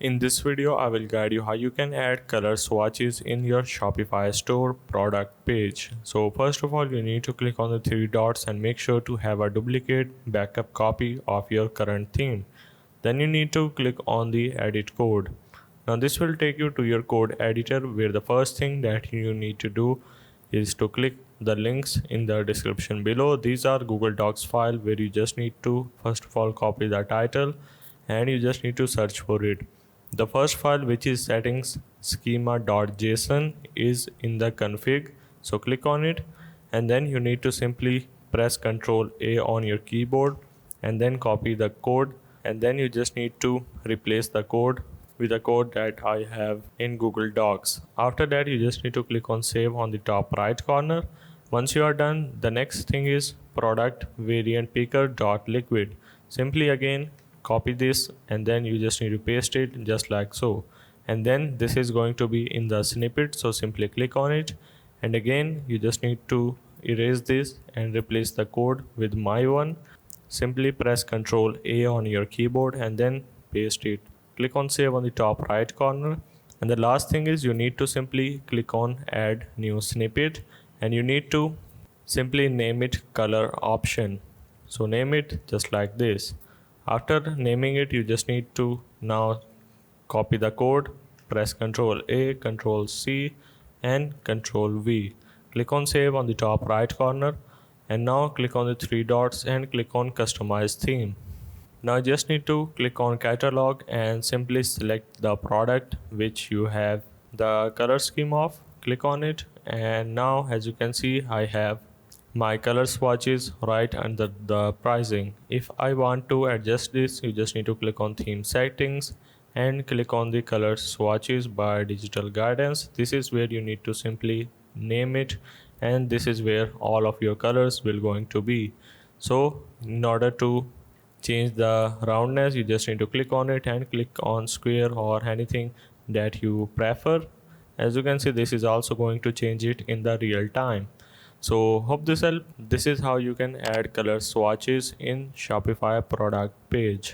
In this video, I will guide you how you can add color swatches in your Shopify store product page. So first of all, you need to click on the three dots and make sure to have a duplicate backup copy of your current theme. Then you need to click on the edit code. Now this will take you to your code editor, where the first thing that you need to do is to click the links in the description below. These are Google Docs file where you just need to first of all copy the title and you just need to search for it. The first file, which is settings schema.json, is in the config, so click on it and then you need to simply press Ctrl A on your keyboard and then copy the code, and then you just need to replace the code with the code that I have in Google Docs. After that, you just need to click on save on the top right corner. Once you are done, the next thing is product variant picker.liquid. Simply again copy this and then you just need to paste it just like so, and then this is going to be in the snippet, so simply click on it and again you just need to erase this and replace the code with my one. Simply press Ctrl A on your keyboard and then paste it. Click on save on the top right corner, and the last thing is you need to simply click on add new snippet and you need to simply name it color option. So name it just like this. After naming it, you just need to now copy the code, press Ctrl A, Ctrl C and Ctrl V. Click on save on the top right corner and now click on the three dots and click on customize theme. Now you just need to click on catalog and simply select the product which you have the color scheme of. Click on it and now as you can see, I have my color swatches right under the pricing. If I want to adjust this, you just need to click on theme settings and click on the color swatches by digital guidance. This is where you need to simply name it and this is where all of your colors will going to be. So in order to change the roundness, you just need to click on it and click on square or anything that you prefer. As you can see, this is also going to change it in the real time. So hope this helped. This is how you can add color swatches in Shopify product page.